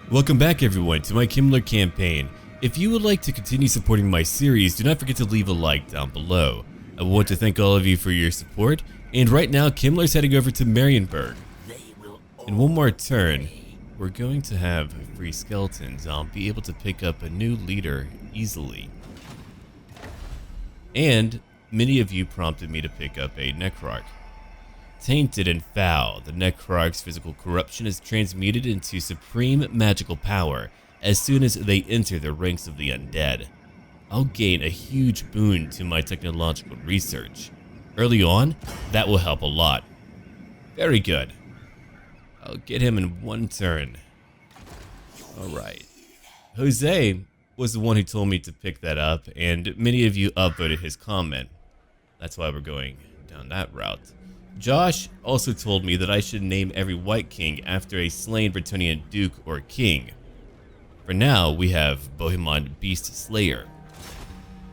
Welcome back everyone to my Kemmler campaign. If you would like to continue supporting my series, do not forget to leave a like down below. I want to thank all of you for your support, and right now Kemmler's heading over to Marienburg. In one more turn, we're going to have free skeletons. I'll be able to pick up a new leader easily. And many of you prompted me to pick up a Necrarch. Tainted and foul, the Necrarch's physical corruption is transmuted into supreme magical power as soon as they enter the ranks of the undead. I'll gain a huge boon to my technological research. Early on, that will help a lot. Very good. I'll get him in one turn. Alright. Jose was the one who told me to pick that up, and many of you upvoted his comment. That's why we're going down that route. Josh also told me that I should name every White King after a slain Bretonnian Duke or King. For now, we have Bohemond Beast Slayer.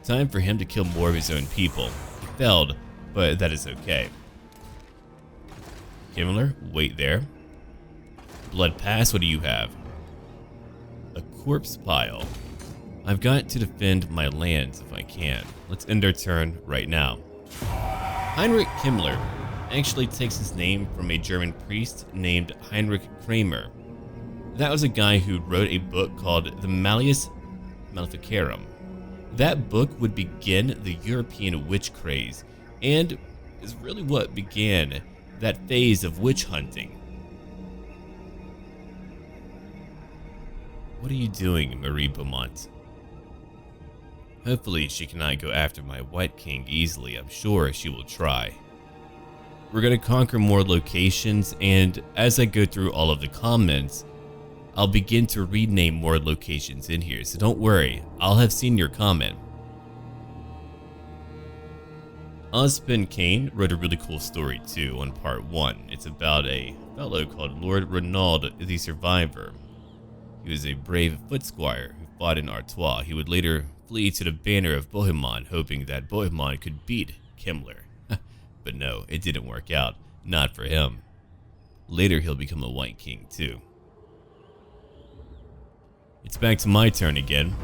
Time for him to kill more of his own people. He failed, but that is okay. Kemmler, wait there. Blood Pass, what do you have? A corpse pile. I've got to defend my lands if I can. Let's end our turn right now. Heinrich Kemmler actually takes his name from a German priest named Heinrich Kramer. That was a guy who wrote a book called the Malleus Maleficarum. That book would begin the European witch craze and is really what began that phase of witch hunting. What are you doing, Marie Beaumont? Hopefully she cannot go after my White King easily. I'm sure she will try. We're going to conquer more locations, and as I go through all of the comments, I'll begin to rename more locations in here, so don't worry, I'll have seen your comment. Ospen Kane wrote a really cool story too on part 1. It's about a fellow called Lord Renaud the Survivor. He was a brave foot squire who fought in Artois. He would later flee to the banner of Bohemond, hoping that Bohemond could beat Kemmler. But no, it didn't work out. Not for him. Later, he'll become a White King, too. It's back to my turn again.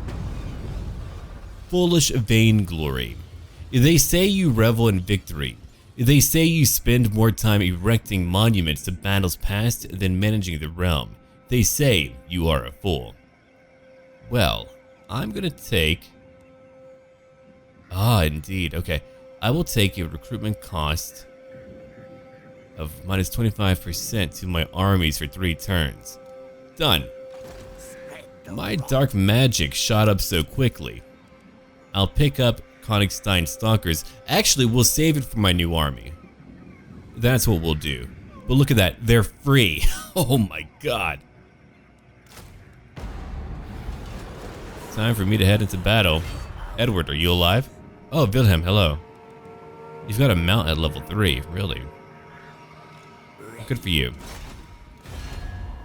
Foolish vainglory. They say you revel in victory. They say you spend more time erecting monuments to battles past than managing the realm. They say you are a fool. Well, I'm gonna take... indeed, okay. I will take a recruitment cost of minus 25% to my armies for 3 turns. Done. My dark magic shot up so quickly. I'll pick up Königstein Stalkers. Actually, we'll save it for my new army. That's what we'll do. But look at that, they're free. Oh my god. Time for me to head into battle. Edward, are you alive? Oh, Wilhelm, hello. You've got a mount at level 3, really. Good for you.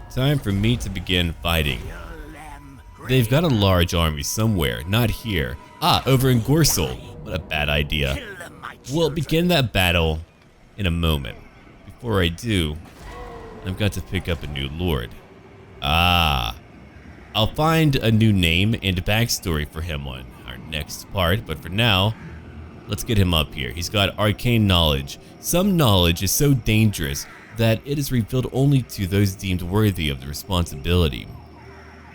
Time for me to begin fighting. They've got a large army somewhere, not here. Over in Gorsel. What a bad idea. We'll begin that battle in a moment. Before I do, I've got to pick up a new lord. I'll find a new name and backstory for him on our next part, but for now, let's get him up here. He's got arcane knowledge. Some knowledge is so dangerous that it is revealed only to those deemed worthy of the responsibility.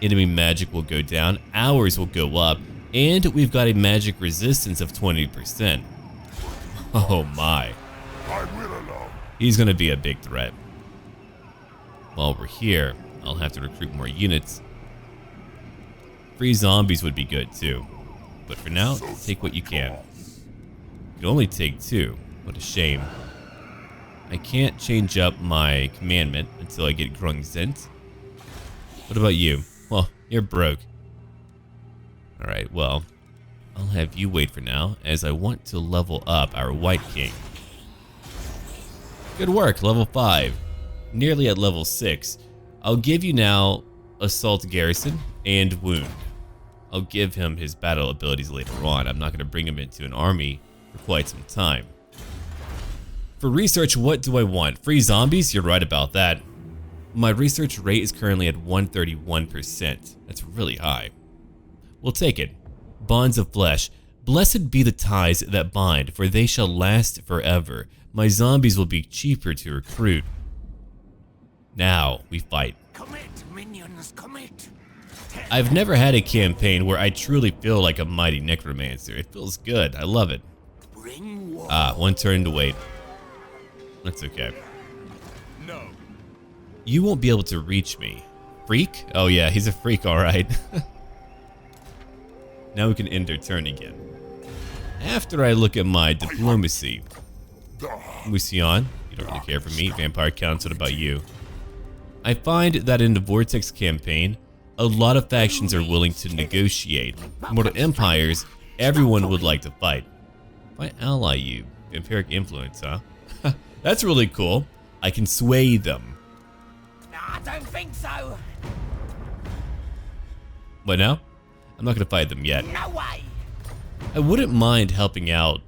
Enemy magic will go down, ours will go up, and we've got a magic resistance of 20%. Oh my. He's gonna be a big threat. While we're here, I'll have to recruit more units. Free zombies would be good too. But for now, take what you can. You can only take 2. What a shame. I can't change up my commandment until I get Grungzent. What about you? Well, you're broke. Alright, well, I'll have you wait for now, as I want to level up our White King. Good work, level 5. Nearly at level 6. I'll give you now Assault Garrison and Wound. I'll give him his battle abilities later on. I'm not going to bring him into an army for quite some time. For research, what do I want? Free zombies? You're right about that. My research rate is currently at 131%. That's really high. We'll take it. Bonds of flesh. Blessed be the ties that bind, for they shall last forever. My zombies will be cheaper to recruit. Now we fight. Commit, minions, commit. I've never had a campaign where I truly feel like a mighty necromancer. It feels good. I love it. Bring war. Ah, one turn to wait. That's okay. No. You won't be able to reach me. Freak? Oh yeah, he's a freak, alright. Now we can end our turn again. After I look at my diplomacy. Musion, you don't really care for me. Vampire Counts, what about you? I find that in the Vortex campaign, a lot of factions are willing to negotiate. Mortal Empires, everyone would like to fight. If I ally you, Vampiric Influence, huh? That's really cool. I can sway them. I don't think so. What now? I'm not gonna fight them yet. No way. I wouldn't mind helping out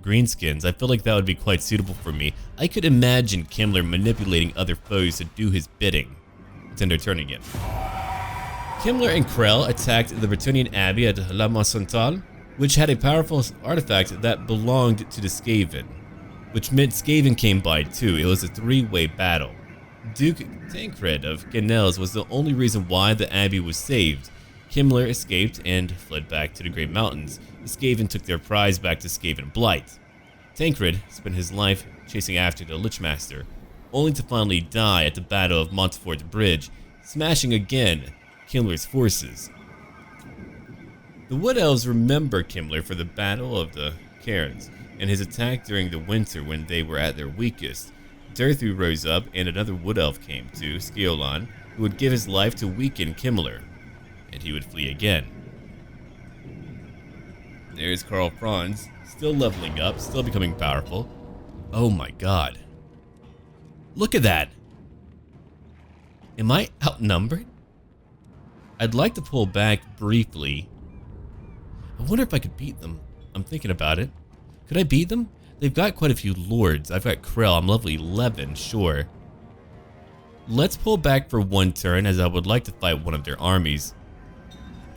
Greenskins. I feel like that would be quite suitable for me. I could imagine Kemmler manipulating other foes to do his bidding. Let's end our turn again. Kemmler and Krell attacked the Bretonnian Abbey at La Massontal, which had a powerful artifact that belonged to the Skaven, which meant Skaven came by too. It was a three-way battle. Duke Tancred of Canelles was the only reason why the Abbey was saved. Kemmler escaped and fled back to the Great Mountains. The Skaven took their prize back to Skaven Blight. Tancred spent his life chasing after the Lichmaster, only to finally die at the Battle of Montfort Bridge, smashing again Kemmler's forces. The Wood Elves remember Kemmler for the Battle of the Cairns and his attack during the winter when they were at their weakest. Durthu rose up and another Wood Elf came to Skeolan, who would give his life to weaken Kemmler, and he would flee again. There's Karl Franz, still leveling up, still becoming powerful. Oh my god. Look at that! Am I outnumbered? I'd like to pull back briefly. I wonder if I could beat them. I'm thinking about it. Could I beat them? They've got quite a few lords. I've got Krell. I'm level 11, sure. Let's pull back for one turn, as I would like to fight one of their armies.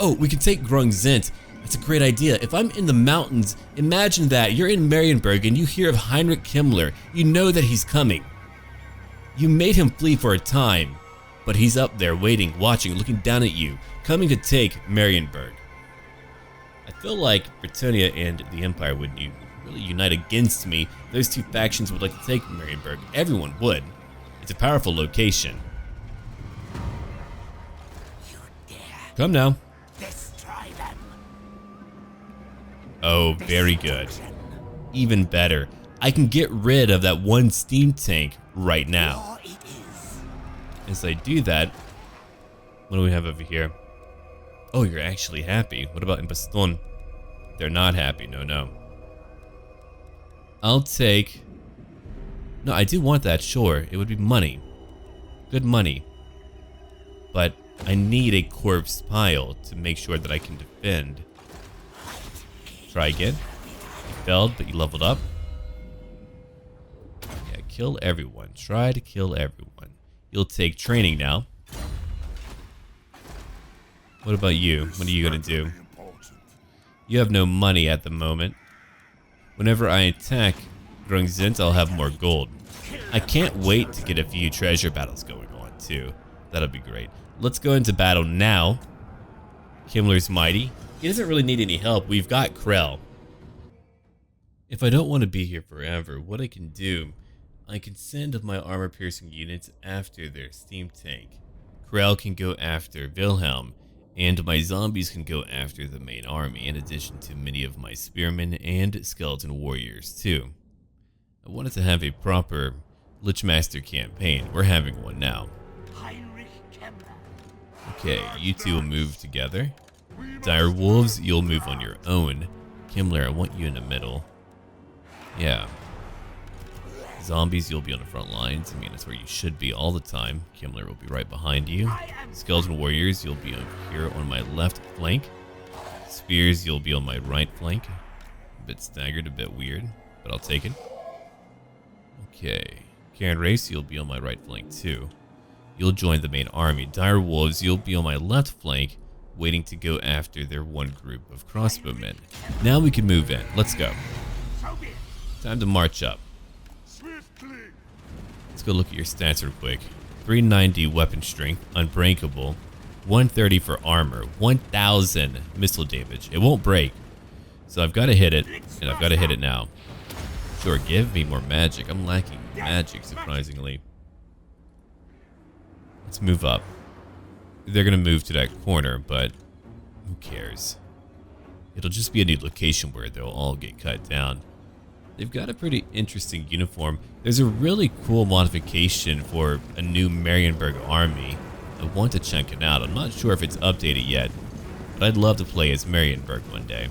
Oh, we can take Grungzint. That's a great idea. If I'm in the mountains, imagine that. You're in Marienburg and you hear of Heinrich Kemmler. You know that he's coming. You made him flee for a time, but he's up there waiting, watching, looking down at you, coming to take Marienburg. I feel like Britannia and the Empire would really unite against me. Those two factions would like to take Marienburg. Everyone would. It's a powerful location. You dare Come now. destroy them. Oh, very good. Even better. I can get rid of that one steam tank right now. War it is. As I do that, what do we have over here? Oh, you're actually happy. What about in Baston? They're not happy. No. I'll take... No, I do want that, sure. It would be money. Good money. But I need a corpse pile to make sure that I can defend. Try again. You failed, but you leveled up. Yeah, kill everyone. Try to kill everyone. You'll take training now. What about you? What are you gonna do? You have no money at the moment. Whenever I attack Grungzint, I'll have more gold. I can't wait to get a few treasure battles going on too. That'll be great. Let's go into battle now. Kemmler's mighty. He doesn't really need any help. We've got Krell. If I don't want to be here forever, what I can do, I can send my armor-piercing units after their steam tank. Krell can go after Wilhelm, and my zombies can go after the main army, in addition to many of my spearmen and skeleton warriors too. I wanted to have a proper Lichmaster campaign. We're having one now. Heinrich Kemmler. Okay, you two will move together. Dire Wolves, you'll move on your own. Kemmler, I want you in the middle. Yeah. Zombies, you'll be on the front lines. I mean, that's where you should be all the time. Kemmler will be right behind you. Skeleton Warriors, you'll be over here on my left flank. Spears, you'll be on my right flank. A bit staggered, a bit weird, but I'll take it. Okay. Karen Race, you'll be on my right flank too. you'll join the main army. Dire wolves, you'll be on my left flank, waiting to go after their one group of crossbowmen. Now we can move in. Let's go. Time to march up. Let's go look at your stats real quick. 390 weapon strength, unbreakable. 130 for armor, 1000 missile damage. It won't break. So I've got to hit it, and I've got to hit it now. Sure, give me more magic. I'm lacking magic, surprisingly. Let's move up. They're going to move to that corner, but who cares? It'll just be a new location where they'll all get cut down. They've got a pretty interesting uniform. There's a really cool modification for a new Marienburg army. I want to check it out. I'm not sure if it's updated yet, but I'd love to play as Marienburg one day.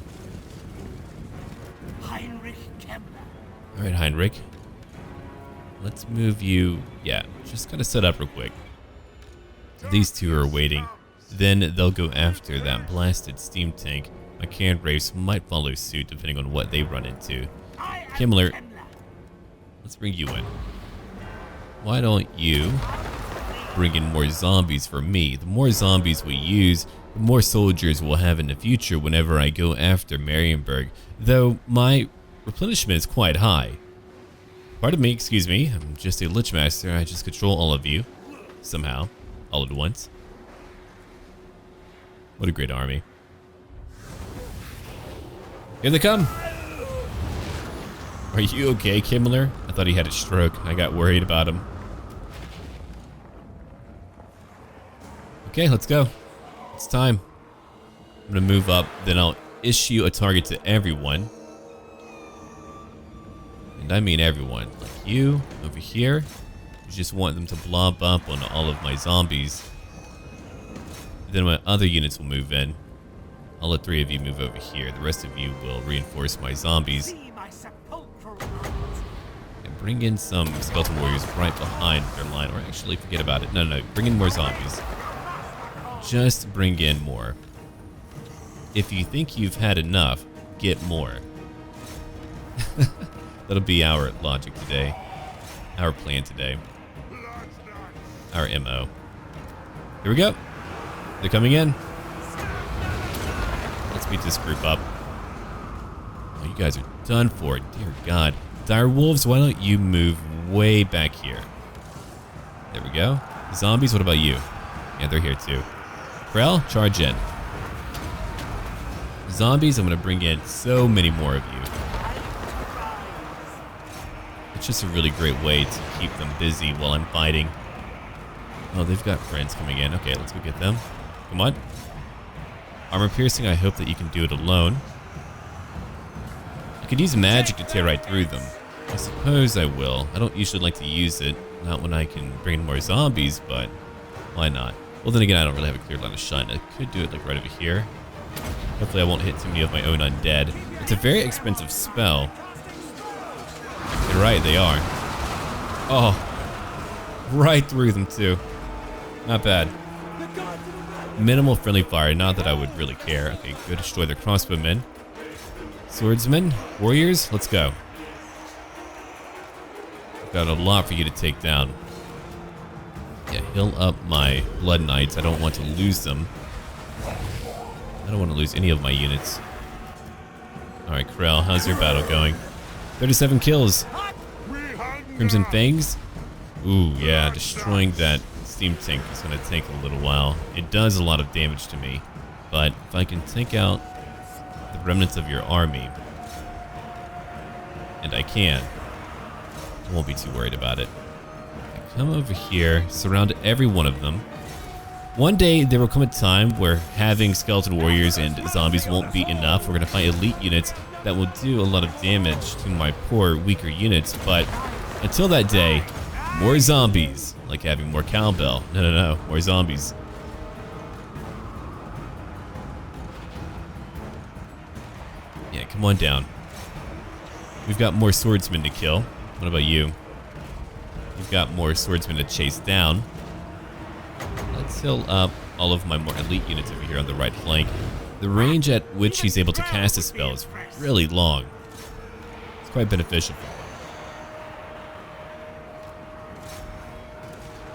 Alright, Heinrich. Let's move you. Yeah, just gotta set up real quick. These two are waiting. Then they'll go after that blasted steam tank. My Cairn Wraiths might follow suit depending on what they run into. Kemmler, let's bring you in. Why don't you bring in more zombies for me? The more zombies we use, the more soldiers we'll have in the future whenever I go after Marienburg. Though my replenishment is quite high. Pardon me, excuse me. I'm just a Lich Master. I just control all of you. Somehow. All at once. What a great army. Here they come. Are you okay, Kemmler? I thought he had a stroke. I got worried about him. Okay, let's go. It's time. I'm gonna move up, then I'll issue a target to everyone. And I mean everyone. Like you, over here. You just want them to blob up on all of my zombies. Then my other units will move in. I'll let 3 of you move over here. The rest of you will reinforce my zombies. And bring in some skeleton warriors right behind their line. Or actually, forget about it. No, bring in more zombies. Just bring in more. If you think you've had enough, get more. That'll be our logic today. Our plan today. Our MO. Here we go. They're coming in. Let's beat this group up. Oh, you guys are done for. Dear God. Dire wolves, why don't you move way back here? There we go. Zombies, what about you? Yeah, they're here too. Krell, charge in. Zombies, I'm going to bring in so many more of you. It's just a really great way to keep them busy while I'm fighting. Oh, they've got friends coming in. Okay, let's go get them. Come on. Armor piercing, I hope that you can do it alone. I could use magic to tear right through them. I suppose I will. I don't usually like to use it. Not when I can bring in more zombies, but why not? Well, then again, I don't really have a clear line of sight. I could do it like right over here. Hopefully I won't hit too many of my own undead. It's a very expensive spell. You're right, they are. Oh, right through them too. Not bad. Minimal friendly fire, not that I would really care. Okay, go destroy the crossbowmen. Swordsmen, warriors, let's go. I've got a lot for you to take down. Yeah, heal up my blood knights. I don't want to lose them. I don't want to lose any of my units. Alright, Krell, how's your battle going? 37 kills. Crimson Fangs? Ooh, yeah, destroying that steam tank is going to take a little while. It does a lot of damage to me, but if I can take out the remnants of your army, and I can, I won't be too worried about it. Come over here, surround every one of them. One day there will come a time where having skeleton warriors and zombies won't be enough. We're going to find elite units that will do a lot of damage to my poor, weaker units, but until that day, more zombies. Like having more cowbell. No, more zombies. Yeah, come on down. We've got more swordsmen to kill. What about you? We've got more swordsmen to chase down. Let's heal up all of my more elite units over here on the right flank. The range at which he's able to cast a spell is really long. It's quite beneficial.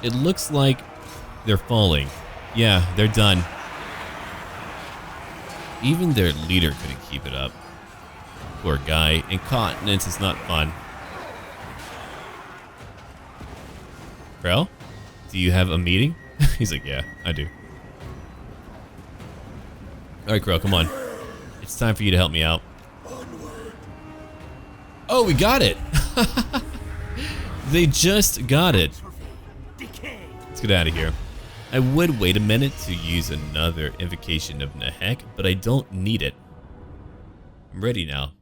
It looks like They're falling. Yeah, they're done. Even their leader couldn't keep it up. Poor guy. Incontinence is not fun. Krell, do you have a meeting? He's like, yeah, I do. Alright, Krell, come on. It's time for you to help me out. Oh, we got it! They just got it. Let's get out of here. I would wait a minute to use another invocation of Nahek, but I don't need it. I'm ready now.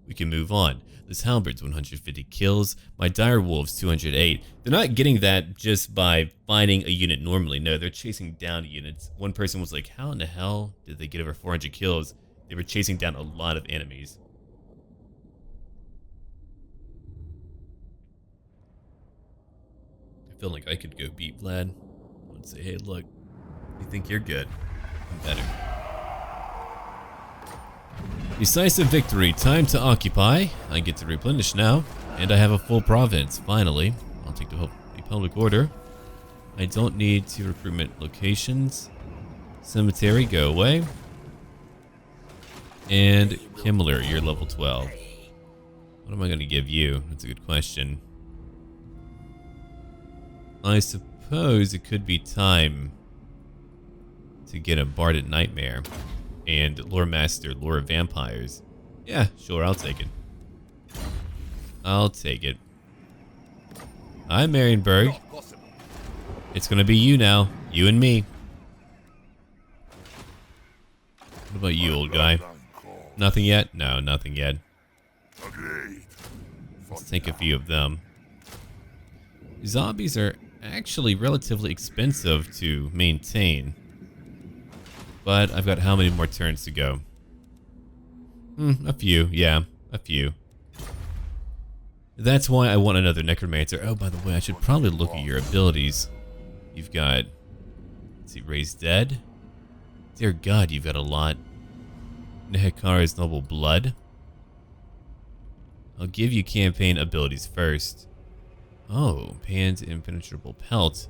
We can move on. This halberd's 150 kills, my dire wolves 208. They're not getting that just by fighting a unit normally. No, they're chasing down units. One person was like, how in the hell did they get over 400 kills? They were chasing down a lot of enemies. I feel like I could go beat Vlad and say, hey, look, you think you're good? I'm better. Decisive victory, time to occupy. I get to replenish now, and I have a full province, finally. I'll take the public order. I don't need 2 recruitment locations. Cemetery, go away. And Kemmler, you're level 12. What am I going to give you? That's a good question. I suppose it could be time to get a Barded Nightmare and Lore Master, Lore of Vampires. Yeah, sure, I'll take it. I'll take it. Hi, Marienburg. It's gonna be you now. You and me. What about you, old guy? Nothing yet? No, nothing yet. Let's take a few of them. Zombies are actually relatively expensive to maintain. But I've got how many more turns to go? A few, yeah, a few. That's why I want another Necromancer. Oh, by the way, I should probably look at your abilities. You've got, let's see, Raise Dead. Dear God, you've got a lot. Nehekara's Noble Blood. I'll give you campaign abilities first. Oh, Pan's Impenetrable Pelt.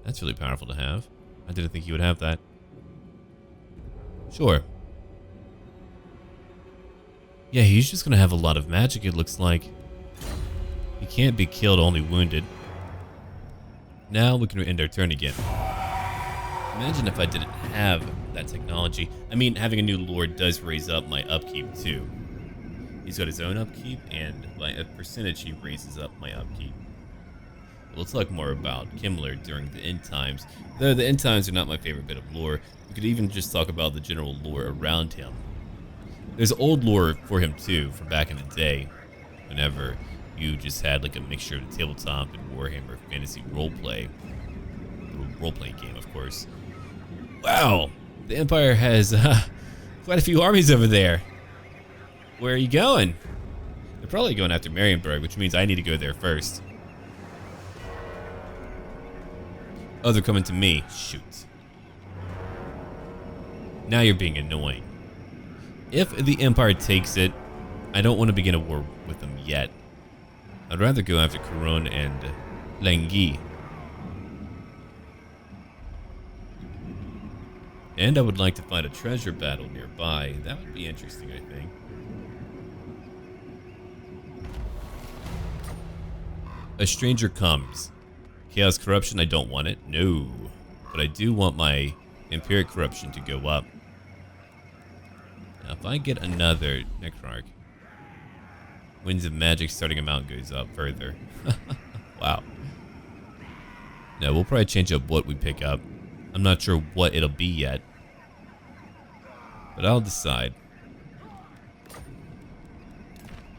That's really powerful to have. I didn't think you would have that. Sure. Yeah, he's just gonna have a lot of magic, it looks like. He can't be killed, only wounded. Now we can end our turn again. Imagine if I didn't have that technology. I mean, having a new lord does raise up my upkeep too. He's got his own upkeep, and by a percentage he raises up my upkeep. We'll talk more about Kemmler during the end times, though the end times are not my favorite bit of lore. We could even just talk about the general lore around him. There's old lore for him too, from back in the day, whenever you just had like a mixture of the tabletop and Warhammer fantasy roleplay. The role-playing game, of course. Wow! The Empire has quite a few armies over there. Where are you going? They're probably going after Marienburg, which means I need to go there first. Oh, they're coming to me. Shoot. Now you're being annoying. If the Empire takes it, I don't want to begin a war with them yet. I'd rather go after Couronne and Langui. And I would like to fight a treasure battle nearby. That would be interesting, I think. A stranger comes. Chaos corruption, I don't want it. No. But I do want my Empiric corruption to go up. Now, if I get another Necrarch, Winds of Magic starting amount goes up further. Wow. No, we'll probably change up what we pick up. I'm not sure what it'll be yet. But I'll decide.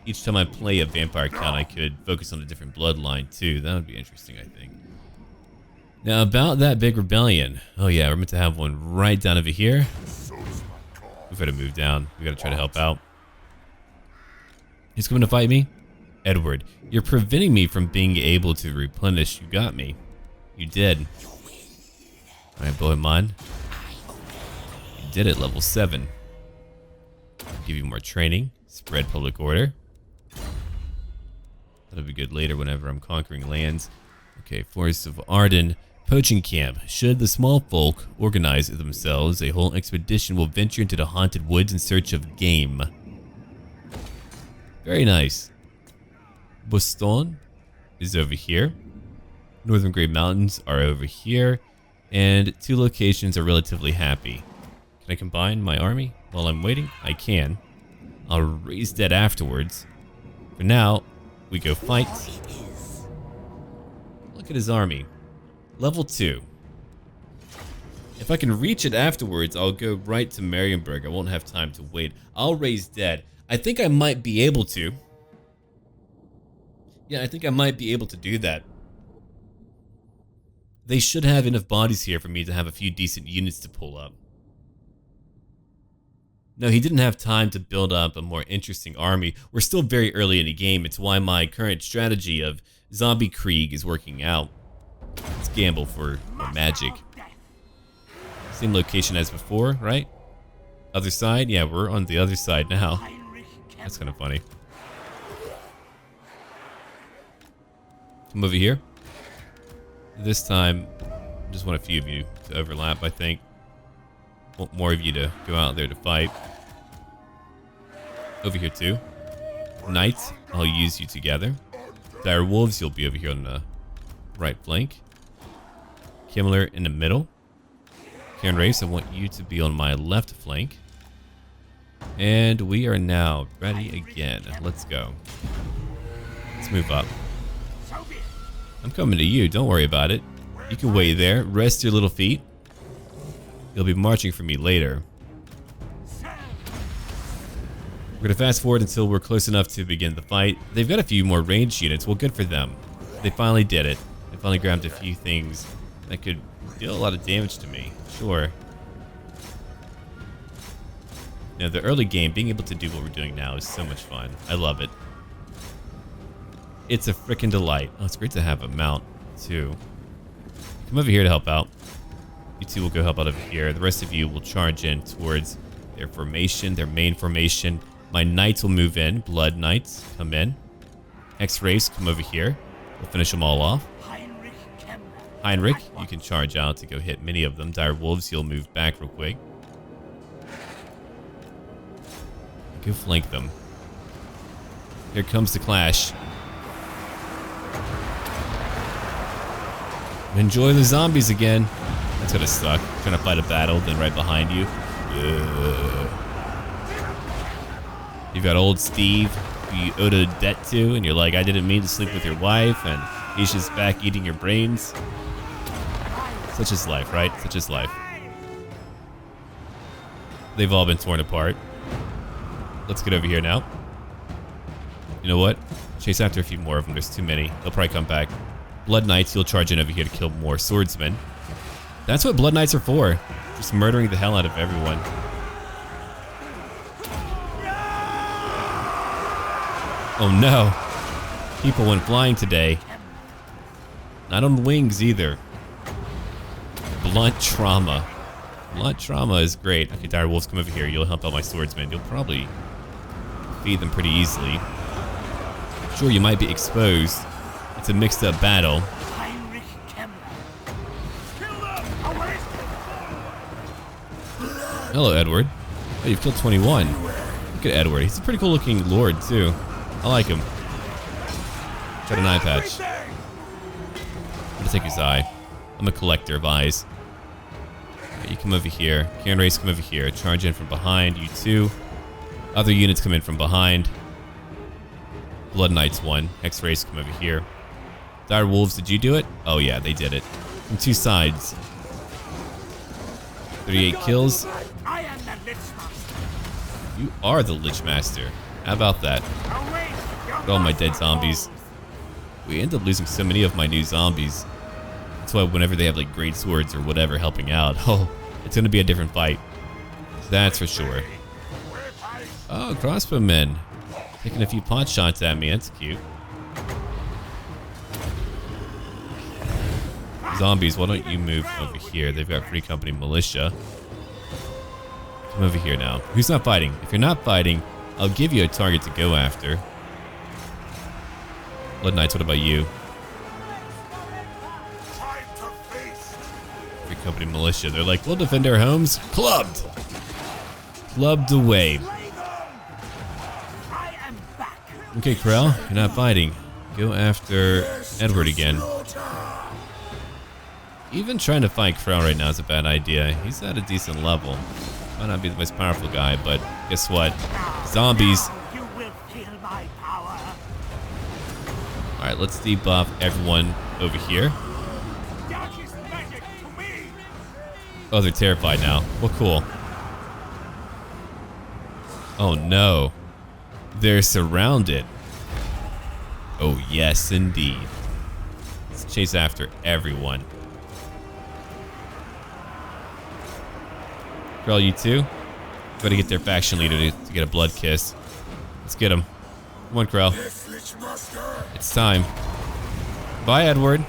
Each time I play a vampire count, I could focus on a different bloodline too. That would be interesting, I think. Now, about that big rebellion. Oh yeah, we're meant to have one right down over here. We've got to move down. We got to try to help out. He's coming to fight me? Edward, you're preventing me from being able to replenish. You got me. You did. Alright, Bohemond. You did it, level 7. I'll give you more training. Spread public order. That'll be good later whenever I'm conquering lands. Okay, Forest of Arden. Poaching camp. Should the small folk organize themselves, a whole expedition will venture into the haunted woods in search of game. Very nice. Boston is over here. Northern Grey Mountains are over here. And 2 locations are relatively happy. Can I combine my army while I'm waiting? I can. I'll raise that afterwards. For now, we go fight. Look at his army. Level 2. If I can reach it afterwards, I'll go right to Marienburg. I won't have time to wait. I'll raise dead. I think I might be able to. Yeah, I think I might be able to do that. They should have enough bodies here for me to have a few decent units to pull up. No, he didn't have time to build up a more interesting army. We're still very early in the game. It's why my current strategy of Zombie Krieg is working out. Let's gamble for more magic. Same location as before, right? Other side? Yeah, we're on the other side now. That's kind of funny. Come over here. This time, just want a few of you to overlap, I think. Want more of you to go out there to fight. Over here too. Knights, I'll use you together. Dire Wolves, you'll be over here on the right flank. Kemmler in the middle. Karen Race, I want you to be on my left flank. And we are now ready again. Let's go. Let's move up. I'm coming to you, don't worry about it. You can wait there, rest your little feet. You'll be marching for me later. We're gonna fast forward until we're close enough to begin the fight. They've got a few more ranged units, well good for them. They finally did it. They finally grabbed a few things that could deal a lot of damage to me, sure. Now the early game, being able to do what we're doing now is so much fun. I love it. It's a frickin' delight. Oh, it's great to have a mount, too. Come over here to help out. You two will go help out over here. The rest of you will charge in towards their formation, their main formation. My knights will move in. Blood knights, come in. X-rays, come over here. We'll finish them all off. Heinrich, you can charge out to go hit many of them. Dire Wolves, you'll move back real quick. Go flank them. Here comes the clash. Enjoy the zombies again. That's gonna suck. Trying to fight a battle, then right behind you. You've got old Steve, who you owed a debt to, and you're like, I didn't mean to sleep with your wife, and he's just back eating your brains. Such is life, right? Such is life. They've all been torn apart. Let's get over here now. You know what? Chase after a few more of them. There's too many. They'll probably come back. Blood Knights, you'll charge in over here to kill more swordsmen. That's what Blood Knights are for. Just murdering the hell out of everyone. Oh no. People went flying today. Not on wings either. Blunt trauma. Blunt trauma is great. Okay, Dire Wolves, come over here. You'll help out my swordsmen. You'll probably feed them pretty easily. Sure, you might be exposed. It's a mixed up battle. Hello, Edward. Oh, you've killed 21. Look at Edward. He's a pretty cool looking lord, too. I like him. Got an eye patch. I'm gonna take his eye. I'm a collector of eyes. Okay, you come over here. Karen Race, come over here. Charge in from behind. You two. Other units come in from behind. Blood Knights 1. Hex Race, come over here. Dire Wolves, did you do it? Oh yeah, they did it. From two sides. 38 kills. You are the Lich Master. How about that? Look at all my dead zombies. We end up losing so many of my new zombies. That's why whenever they have like great swords or whatever helping out, oh, it's gonna be a different fight. That's for sure. Oh, crossbowmen. Taking a few pot shots at me, that's cute. Zombies, why don't you move over here? They've got Free Company Militia. Come over here now. Who's not fighting? If you're not fighting, I'll give you a target to go after. Blood Knights, what about you? company militia. They're like, we'll defend our homes. Clubbed. Clubbed away. I am back. Okay, Krell, you're not fighting. Go after Edward again. Even trying to fight Krell right now is a bad idea. He's at a decent level. Might not be the most powerful guy, but guess what? Zombies. You will feel my power. Alright, let's debuff everyone over here. That is magic to me. Oh, they're terrified now. Well, cool. Oh no. They're surrounded. Oh yes, indeed. Let's chase after everyone. Krell, you too? Gotta get their faction leader to get a blood kiss. Let's get him. Come on, Krell. It's time. Bye, Edward.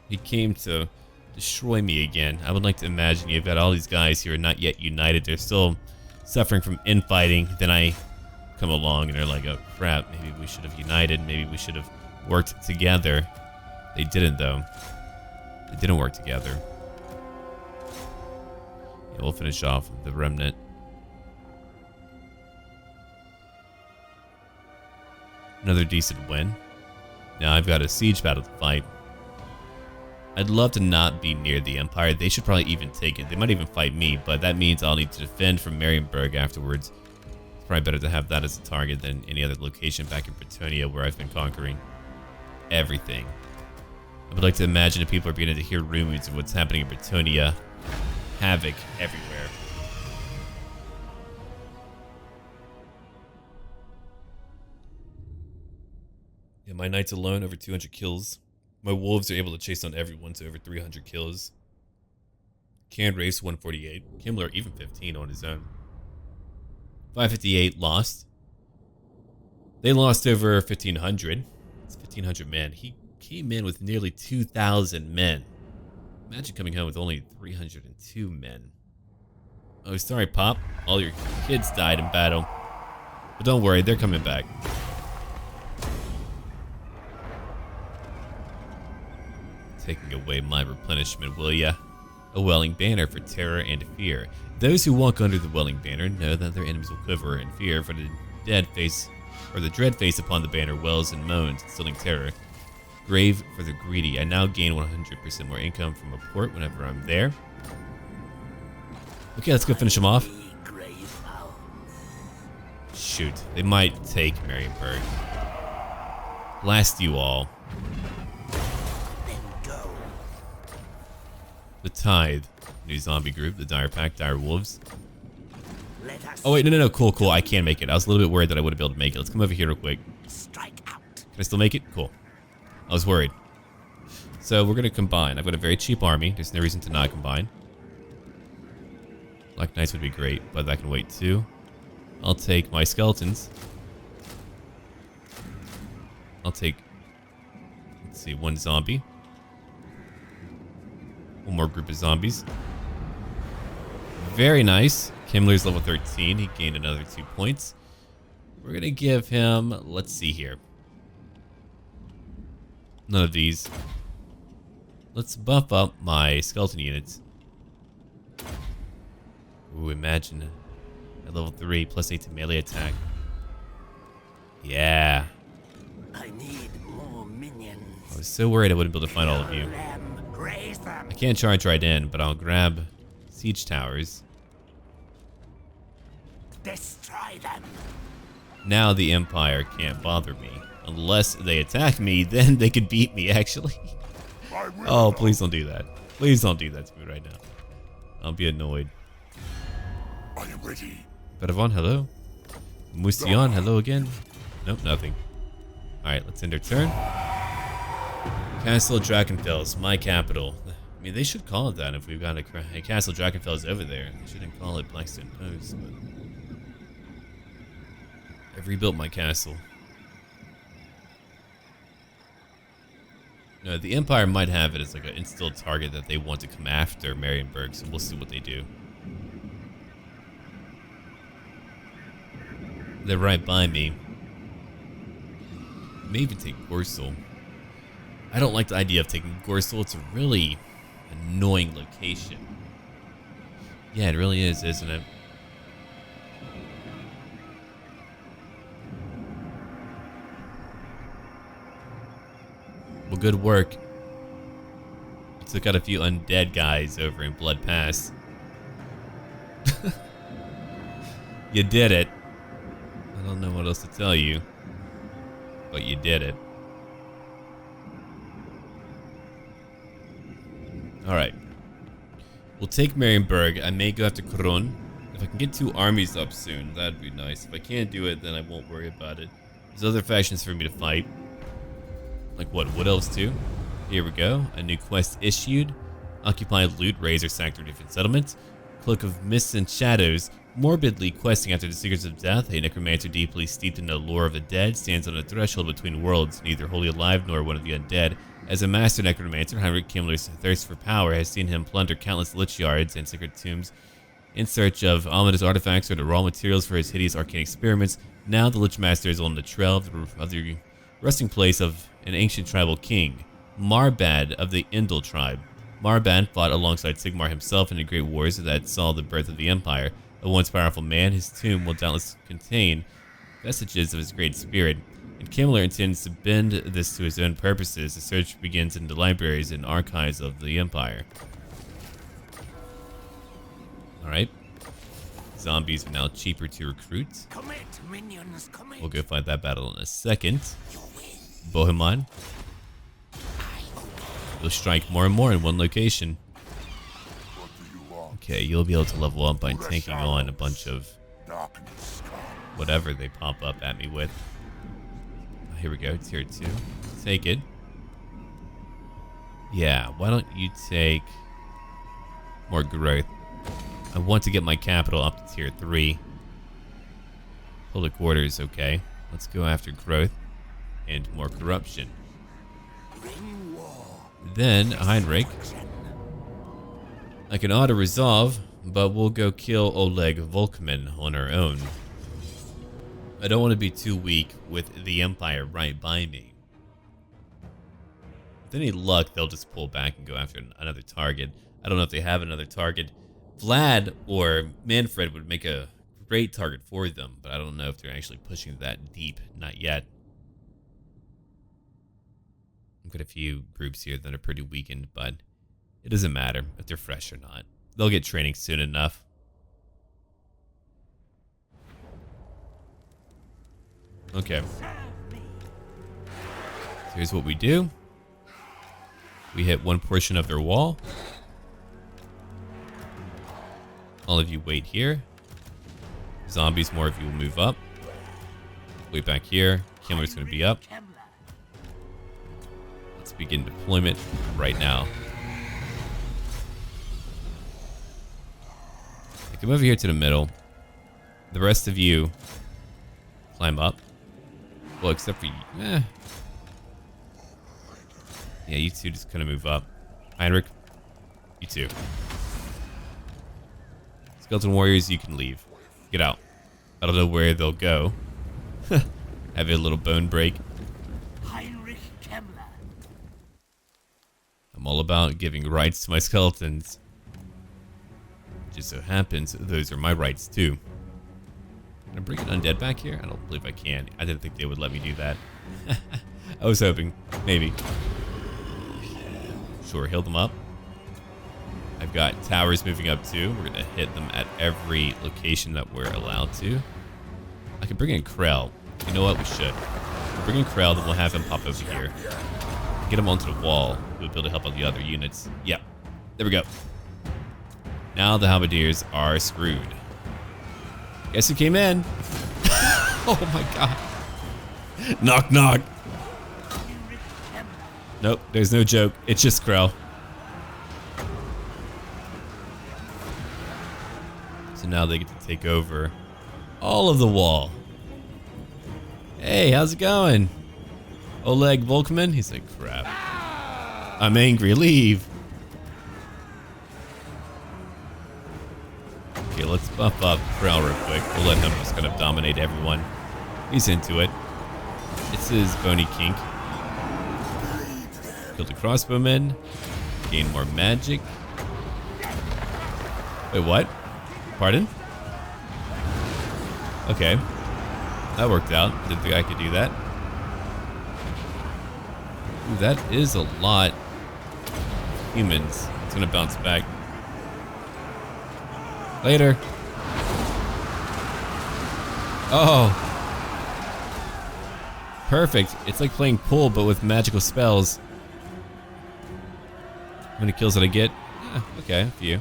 He came to destroy me again. I would like to imagine you've got all these guys who are not yet united. They're still suffering from infighting. Then I come along and they're like, oh crap, maybe we should have united. Maybe we should have worked together. They didn't though. They didn't work together. Yeah, we'll finish off the remnant. Another decent win. Now I've got a siege battle to fight. I'd love to not be near the Empire. They should probably even take it. They might even fight me, but that means I'll need to defend from Marienburg afterwards. It's probably better to have that as a target than any other location back in Bretonnia where I've been conquering everything. I would like to imagine if people are beginning to hear rumors of what's happening in Bretonnia. Havoc everywhere. Yeah, my knights alone over 200 kills. My wolves are able to chase down everyone to over 300 kills. Canned race 148. Kemmler even 15 on his own. 558 lost. They lost over 1,500. It's 1,500 men. He came in with nearly 2,000 men. Imagine coming home with only 302 men. Oh, sorry, Pop. All your kids died in battle. But don't worry, they're coming back. Taking away my replenishment, will ya? A welling banner for terror and fear. Those who walk under the welling banner know that their enemies will quiver in fear, for the dead face, or the dread face upon the banner wells and moans, instilling terror. Grave for the greedy. I now gain 100% more income from a port whenever I'm there. Okay, let's go finish them off. Shoot, they might take Marienburg. Blast you all. The Tithe, new zombie group, the Dire Pack, Dire Wolves. Oh wait, no, cool. I can make it. I was a little bit worried that I wouldn't be able to make it. Let's come over here real quick. Strike out. Can I still make it? Cool. I was worried. So we're gonna combine. I've got a very cheap army. There's no reason to not combine. Black Knights would be great, but that can wait too. I'll take my skeletons. I'll take, let's see, one zombie. One more group of zombies. Very nice. Kemmler's level 13. He gained another 2 points. We're going to give him, let's see here. None of these. Let's buff up my skeleton units. Ooh, imagine. At level 3, plus 8 to melee attack. Yeah. I need more minions. I was so worried I wouldn't be able to find all of you. Raise them. I can't charge right in, but I'll grab siege towers. Destroy them. Now the Empire can't bother me. Unless they attack me, then they could beat me, actually. Oh, please don't do that. Please don't do that to me right now. I'll be annoyed. Are you ready? Badavon, hello. Musion, hello again. Nope, nothing. Alright, let's end our turn. Castle Drakenfels, my capital. I mean, they should call it that if we've got a Castle Drakenfels over there. They shouldn't call it Blackstone Post, but I've rebuilt my castle. No, the Empire might have it as like an instilled target that they want to come after Marienburg, so we'll see what they do. They're right by me. May even take Gorsel. I don't like the idea of taking Gorsel. It's a really annoying location. Yeah, it really is, isn't it? Well, good work. You took out a few undead guys over in Blood Pass. You did it. I don't know what else to tell you, but you did it. Alright. We'll take Marienburg. I may go after Kron. If I can get 2 armies up soon, that'd be nice. If I can't do it, then I won't worry about it. There's other factions for me to fight. Like what, Wood Elves too? Here we go. A new quest issued. Occupy loot, raise or sack 3 different settlements. Cloak of Mists and Shadows. Morbidly questing after the secrets of death, a necromancer deeply steeped in the lore of the dead stands on a threshold between worlds, neither wholly alive nor one of the undead. As a master necromancer, Heinrich Kemmler's thirst for power has seen him plunder countless lich yards and sacred tombs in search of ominous artifacts or the raw materials for his hideous arcane experiments. Now the lich master is on the trail of the resting place of an ancient tribal king, Marbad of the Indal tribe. Marbad fought alongside Sigmar himself in the great wars that saw the birth of the empire. A once powerful man, his tomb will doubtless contain vestiges of his great spirit, and Kemmler intends to bend this to his own purposes. The search begins in the libraries and archives of the empire. Alright. Zombies are now cheaper to recruit. Commit, minions, commit. We'll go fight that battle in a second. Bohemond. You'll strike more and more in one location. Okay, you'll be able to level up by taking on a bunch of whatever they pop up at me with. Here we go, tier 2. Take it. Yeah, why don't you take more growth? I want to get my capital up to tier 3. Public quarters, okay. Let's go after growth and more corruption. Then Heinrich. I can auto-resolve, but we'll go kill Oleg Volkman on our own. I don't want to be too weak with the Empire right by me. With any luck, they'll just pull back and go after another target. I don't know if they have another target. Vlad or Manfred would make a great target for them, but I don't know if they're actually pushing that deep. Not yet. I've got a few groups here that are pretty weakened, but it doesn't matter if they're fresh or not. They'll get training soon enough. Okay. So here's what we do. We hit one portion of their wall. All of you wait here. Zombies, more of you will move up. Wait back here. Kemmler's going to be up. Let's begin deployment right now. Come over here to the middle. The rest of you climb up. Well, except for you. Yeah, you two just kind of move up. Heinrich, you too. Skeleton warriors, you can leave. Get out. I don't know where they'll go. Have a little bone break. Heinrich Kemmler. I'm all about giving rights to my skeletons. Just so happens, those are my rights too. Can I bring an undead back here? I don't believe I can. I didn't think they would let me do that. I was hoping. Maybe. Sure, heal them up. I've got towers moving up too. We're going to hit them at every location that we're allowed to. I can bring in Krell. You know what? We should. We'll bring in Krell, then we'll have him pop over here. Get him onto the wall. We'll be able to help out the other units. Yep. There we go. Now the halberdiers are screwed. Guess who came in? Oh my god. Knock, knock. Nope, there's no joke. It's just Krell. So now they get to take over all of the wall. Hey, how's it going? Oleg Volkman? He's like, crap. I'm angry, leave. Okay, let's buff up Krell real quick. We'll let him just kind of dominate everyone. He's into it. It's his bony kink. Kill the crossbowmen. Gain more magic. Wait, what? Pardon? Okay. That worked out. Didn't think I could do that. Ooh, that is a lot of humans. It's gonna bounce back. Later. Oh. Perfect. It's like playing pool, but with magical spells. How many kills did I get? Okay, a few.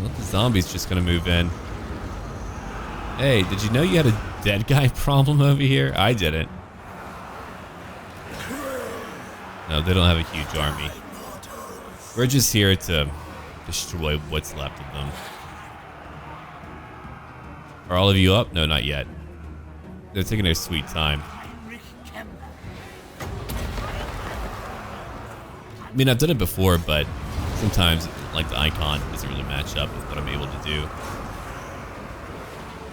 Let the zombies just gonna move in. Hey, did you know you had a dead guy problem over here? I didn't. No, they don't have a huge army. We're just here to destroy what's left of them. Are all of you up? No, not yet. They're taking their sweet time. I mean, I've done it before, but sometimes, like, the icon doesn't really match up with what I'm able to do.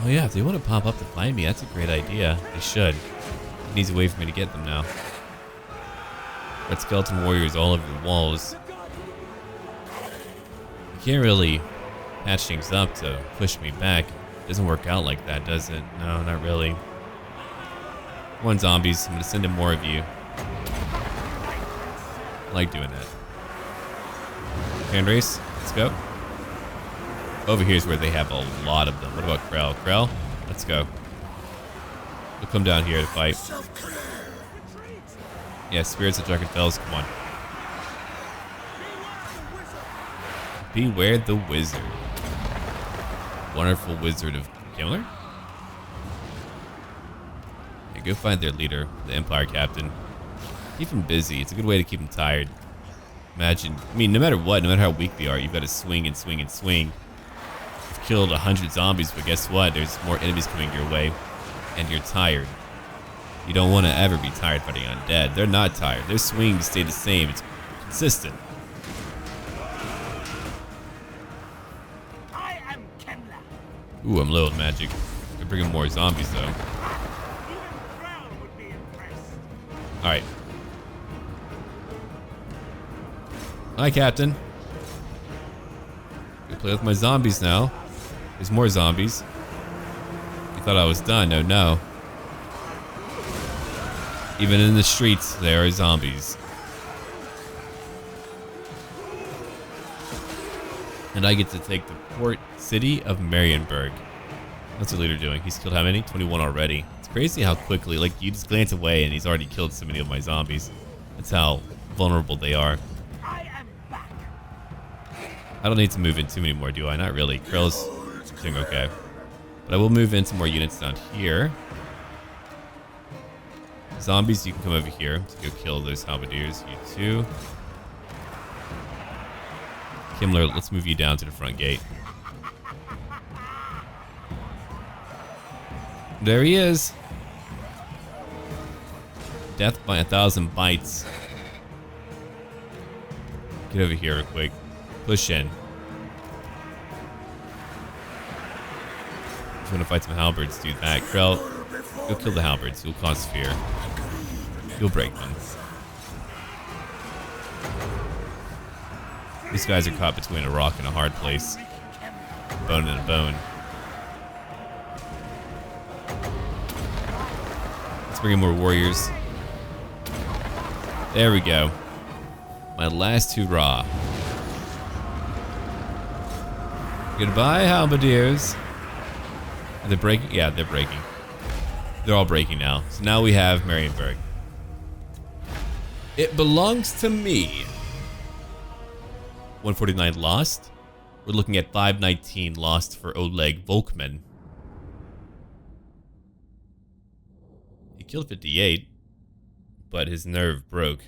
Oh yeah, if they want to pop up to find me, that's a great idea. They should. It needs a way for me to get them now. Red skeleton warriors all over the walls. You can't really patch things up to push me back. It doesn't work out like that, does it? No, not really. Come on, zombies. I'm gonna send in more of you. I like doing that. Hand race, let's go. Over here's where they have a lot of them. What about Krell? Krell, let's go. We'll come down here to fight. Yeah, spirits of Drakenfels, come on. Beware the wizard. Wonderful wizard of Kemmler? Yeah, go find their leader, the Empire captain. Keep him busy. It's a good way to keep him tired. Imagine, I mean, no matter what, no matter how weak they are, you've got to swing and swing and swing. You've killed 100 zombies, but guess what? There's more enemies coming your way, and you're tired. You don't want to ever be tired fighting undead. They're not tired. Their swings stay the same. It's consistent. I am Kemmler. Ooh, I'm low on magic. Could bring in more zombies, though. Even Brown would be impressed. All right. Hi, Captain. Go play with my zombies now. There's more zombies. You thought I was done? Oh, no. Even in the streets, there are zombies. And I get to take the port city of Marienburg. What's the leader doing? He's killed how many? 21 already. It's crazy how quickly, like, you just glance away and he's already killed so many of my zombies. That's how vulnerable they are. I don't need to move in too many more, do I? Not really. Krell's doing okay. But I will move in some more units down here. Zombies, you can come over here to go kill those halberdiers. You too. Kemmler, let's move you down to the front gate. There he is. Death by 1,000 bites. Get over here real quick. Push in. If you want to fight some halberds, do that. Krell, go kill the halberds. You'll cause fear. You'll break them. These guys are caught between a rock and a hard place. Bone and a bone. Let's bring in more warriors. There we go. My last hurrah. Goodbye, halberdiers. Are they breaking? Yeah, they're breaking. They're all breaking now. So now we have Marienburg. It belongs to me. 149 lost. We're looking at 519 lost for Oleg Volkman. He killed 58, but his nerve broke.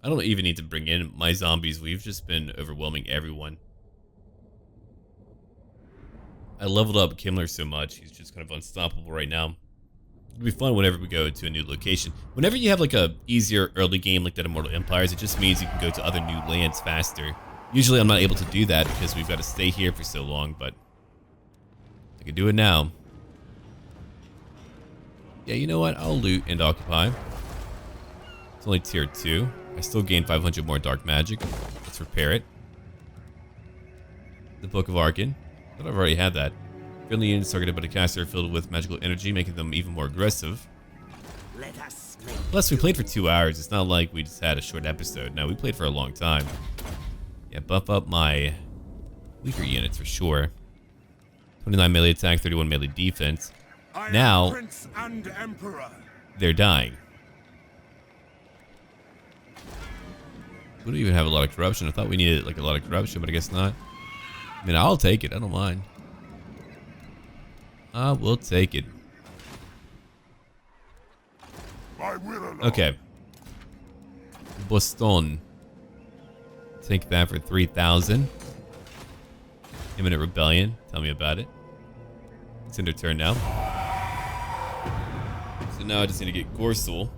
I don't even need to bring in my zombies. We've just been overwhelming everyone. I leveled up Kemmler so much. He's just kind of unstoppable right now. It'll be fun whenever we go to a new location. Whenever you have like a easier early game like that Immortal Empires, it just means you can go to other new lands faster. Usually I'm not able to do that because we've got to stay here for so long, but I can do it now. Yeah, you know what? I'll loot and occupy. It's only tier 2. I still gain 500 more dark magic. Let's repair it. The Book of Arcane. I thought I've already had that. Friendly units targeted by the caster are filled with magical energy, making them even more aggressive. Let us Plus, we played for 2 hours. It's not like we just had a short episode. No, we played for a long time. Yeah, buff up my weaker units for sure. 29 melee attack, 31 melee defense. Now, Prince and Emperor. they're dying. We don't even have a lot of corruption. I thought we needed like a lot of corruption, but I guess not. I mean, I'll take it. I don't mind. I will take it. Okay. Boston. Take that for 3,000. Imminent rebellion. Tell me about it. It's in their turn now. So now I just need to get Gorsul.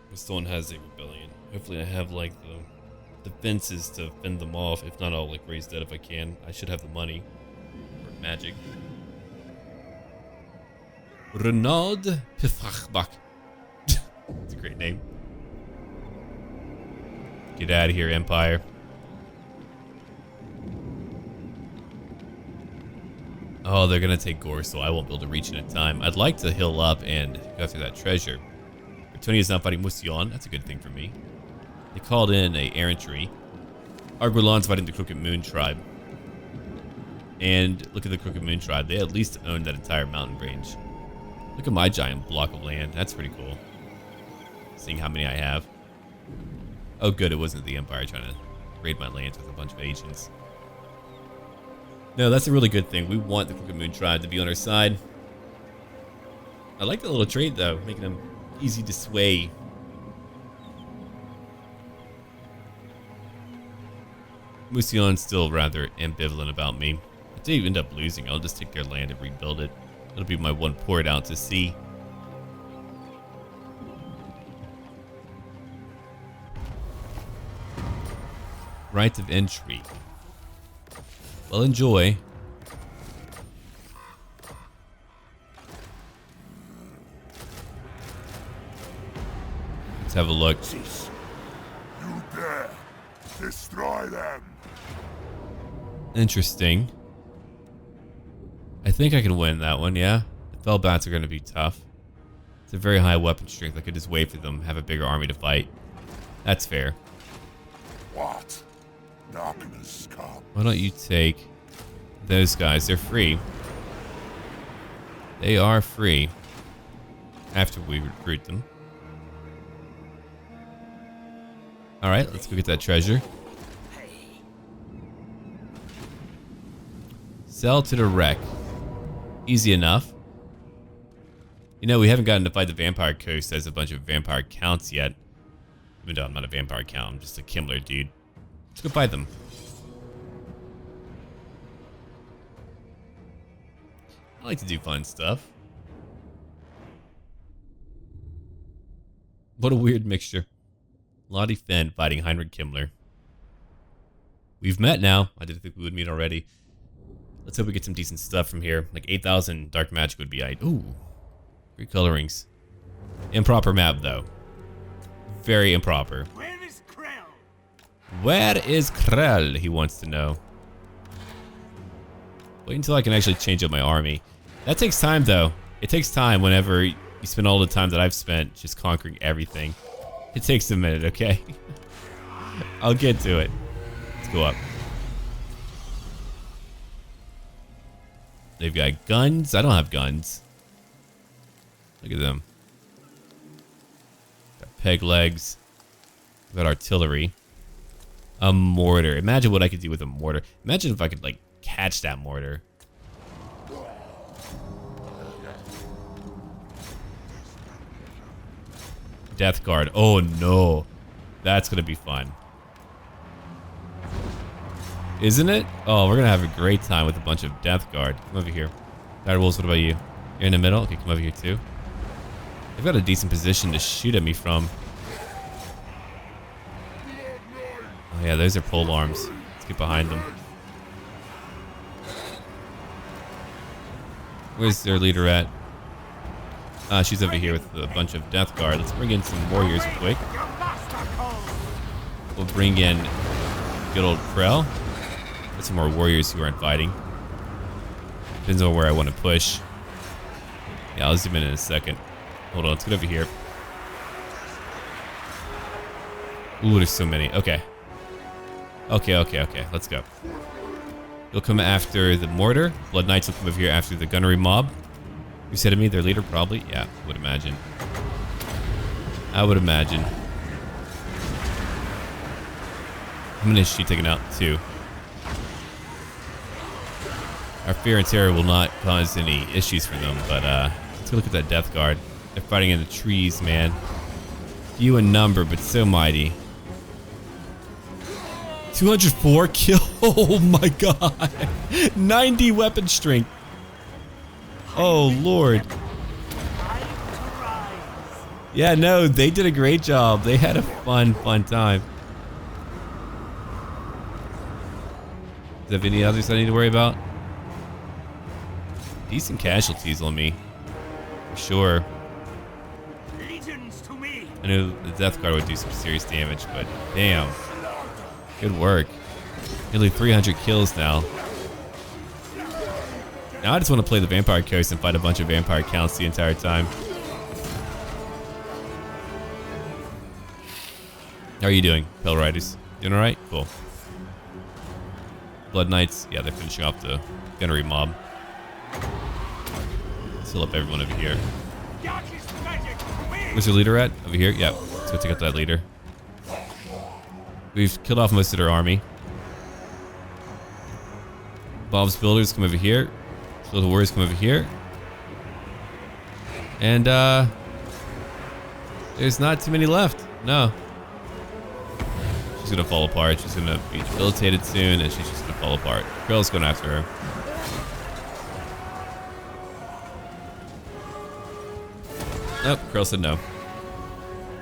Boston has a rebellion. Hopefully I have like the defenses to fend them off. If not, I'll like raise that if I can. I should have the money. Or magic. Renaud Pifachbach. It's a great name. Get out of here, Empire. Oh, they're gonna take Gorsul. I won't be able to reach in time. I'd like to heal up and go after that treasure. Bertonia's not fighting Musion. That's a good thing for me. They called in a errantry. Arguelon's fighting the Crooked Moon tribe. And look at the Crooked Moon tribe. They at least own that entire mountain range. Look at my giant block of land. That's pretty cool. Seeing how many I have. Oh good, it wasn't the Empire trying to raid my lands with a bunch of agents. No, that's a really good thing. We want the Crooked Moon tribe to be on our side. I like the little trait though, making them easy to sway. Musion's still rather ambivalent about me. If they end up losing, I'll just take their land and rebuild it. That'll be my one port out to sea. Right of entry. Well, enjoy. Let's have a look. You dare destroy them. Interesting. I think I can win that one, yeah? The Felbats are going to be tough. It's a very high weapon strength. I could just wait for them, have a bigger army to fight. That's fair. What? Darkness come. Why don't you take those guys? They're free. They are free. After we recruit them. Alright, let's go get that treasure. Sell to the wreck. Easy enough. You know, we haven't gotten to fight the Vampire Coast as a bunch of vampire counts yet. Even though I'm not a vampire count, I'm just a Kemmler dude. Let's go fight them. I like to do fun stuff. What a weird mixture. Lottie Fenn fighting Heinrich Kemmler. We've met now. I didn't think we would meet already. Let's hope we get some decent stuff from here. Like 8,000 dark magic would be ooh. Great colorings. Improper map though. Very improper. Where is Krell? Where is Krell? He wants to know. Wait until I can actually change up my army. That takes time though. It takes time whenever you spend all the time that I've spent just conquering everything. It takes a minute, okay? I'll get to it. Let's go up. They've got guns. I don't have guns. Look at them. Got peg legs. We've got artillery. A mortar. Imagine what I could do with a mortar. Imagine if I could, like, catch that mortar. Death Guard. Oh, no. That's going to be fun. Isn't it? Oh, we're going to have a great time with a bunch of Death Guard. Come over here. Direwolves, what about you? You're in the middle? Okay, come over here too. They've got a decent position to shoot at me from. Oh yeah, those are pole arms. Let's get behind them. Where's their leader at? She's over here with a bunch of Death Guard. Let's bring in some warriors quick. We'll bring in good old Krell. Get some more warriors who aren't fighting. Depends on where I want to push. Yeah, I'll zoom in a second. Hold on, let's get over here. Ooh, there's so many. Okay. Okay. Let's go. You'll come after the mortar. Blood Knights will come over here after the gunnery mob. You said to me, their leader, probably? Yeah, would imagine. I would imagine. How many is she taking out? 2. Our fear and terror will not cause any issues for them, but let's go look at that Death Guard. They're fighting in the trees, man. Few in number, but so mighty. 204 kill. Oh my god. 90 weapon strength. Oh lord. Yeah, no, they did a great job. They had a fun time. Do you have any others I need to worry about? Decent casualties on me. For sure. I knew the Death Guard would do some serious damage, but damn. Good work. Nearly 300 kills now. Now I just want to play the Vampire Coast and fight a bunch of Vampire Counts the entire time. How are you doing, Pale Riders? Doing alright? Cool. Blood Knights, yeah, they're finishing off the gunnery mob. Let's heal up everyone over here. Where's your leader at? Over here? Yeah, let's go take out that leader. We've killed off most of their army. Bob's builders come over here. Little warriors come over here. And there's not too many left. No. She's gonna fall apart. She's gonna be debilitated soon, and she's just gonna fall apart. Girl's going after her. Nope, Krill said no.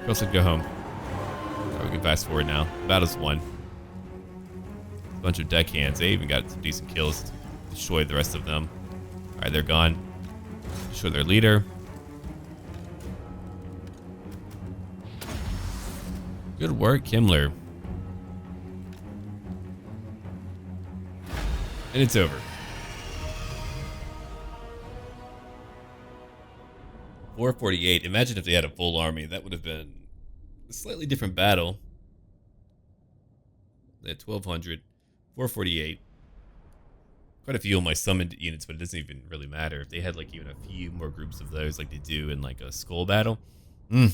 Krill said go home. Alright, we can fast forward now. Battle's won. A bunch of deckhands. They even got some decent kills. Destroyed the rest of them. Alright, they're gone. Destroy their leader. Good work, Kemmler. And it's over. 448. Imagine if they had a full army. That would have been a slightly different battle. They had 1,200. 448. Quite a few of my summoned units, but it doesn't even really matter. If they had like even a few more groups of those like they do in like a skull battle. I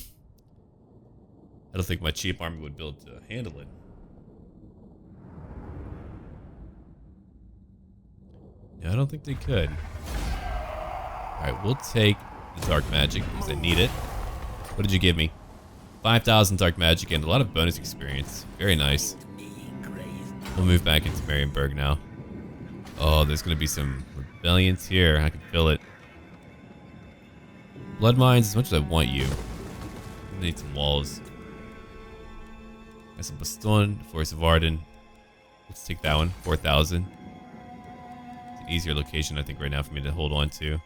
don't think my cheap army would be able to handle it. No, I don't think they could. Alright, we'll take the dark magic because I need it. What did you give me? 5,000 dark magic and a lot of bonus experience. Very nice. We'll move back into Marienburg now. Oh, there's going to be some rebellions here. I can feel it. Blood mines, as much as I want you. I need some walls. Got some Baston, Forest of Arden. Let's take that one. 4,000. It's an easier location, I think, right now for me to hold on to.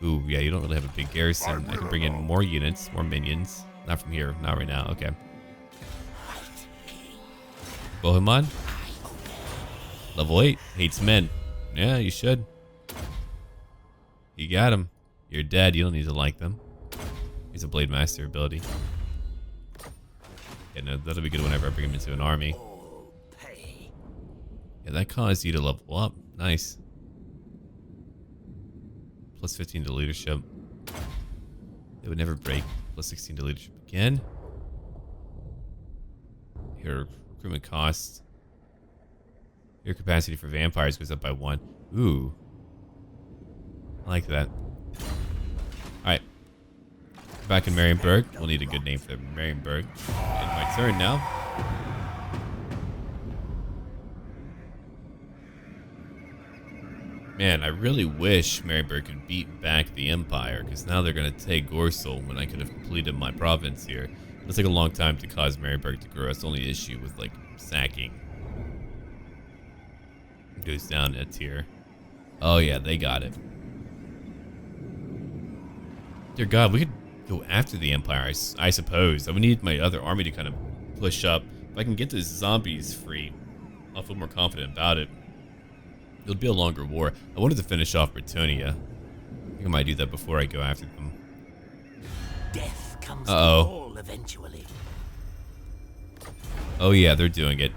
Ooh, yeah, you don't really have a big garrison. I can bring in more units, more minions. Not from here, not right now. Okay. Bohemond. Level 8. Hates men. Yeah, you should. You got him. You're dead. You don't need to like them. He's a Blade Master ability. Yeah, no, that'll be good whenever I bring him into an army. Yeah, that caused you to level up. Nice. Plus 15 to leadership. It would never break. Plus 16 to leadership again. Your recruitment cost. Your capacity for vampires goes up by 1. Ooh. I like that. Alright. Back in Marienburg. We'll need a good name for Marienburg. And my turn now. Man, I really wish Marienburg could beat back the Empire, because now they're going to take Gorsel when I could have completed my province here. It'll take a long time to cause Marienburg to grow. That's the only issue with, like, sacking. It goes down a tier. Oh, yeah, they got it. Dear God, we could go after the Empire, I suppose. I would need my other army to kind of push up. If I can get the zombies free, I'll feel more confident about it. It'll be a longer war. I wanted to finish off Britannia. I think I might do that before I go after them. Death comes to all eventually. Oh yeah, they're doing it.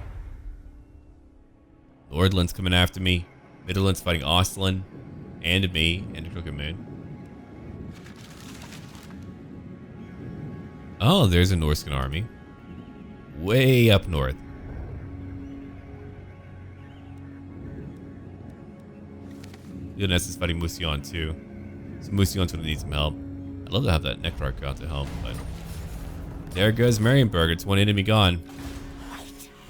Nordland's coming after me. Midland's fighting Ostland. And me. And the Crooked Moon. Oh, there's a Norscan army. Way up north. Leoness is fighting Musion too. So Musion's gonna need some help. I'd love to have that Necrarch out to help, but... There goes Marienburg. It's one enemy gone.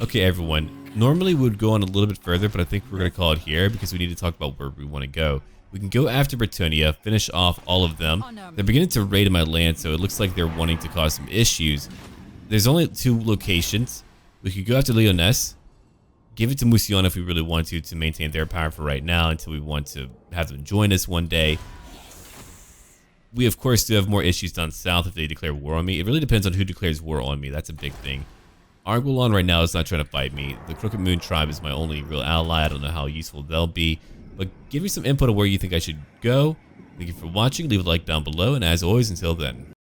Okay, everyone. Normally we would go on a little bit further, but I think we're going to call it here because we need to talk about where we want to go. We can go after Britannia, finish off all of them. They're beginning to raid my land, so it looks like they're wanting to cause some issues. There's only 2 locations. We could go after Leoness, give it to Musion if we really want to maintain their power for right now until we want to have them join us one day. We, of course, do have more issues down south if they declare war on me. It really depends on who declares war on me. That's a big thing. Arguelon right now is not trying to fight me. The Crooked Moon tribe is my only real ally. I don't know how useful they'll be. But give me some input on where you think I should go. Thank you for watching. Leave a like down below. And as always, until then.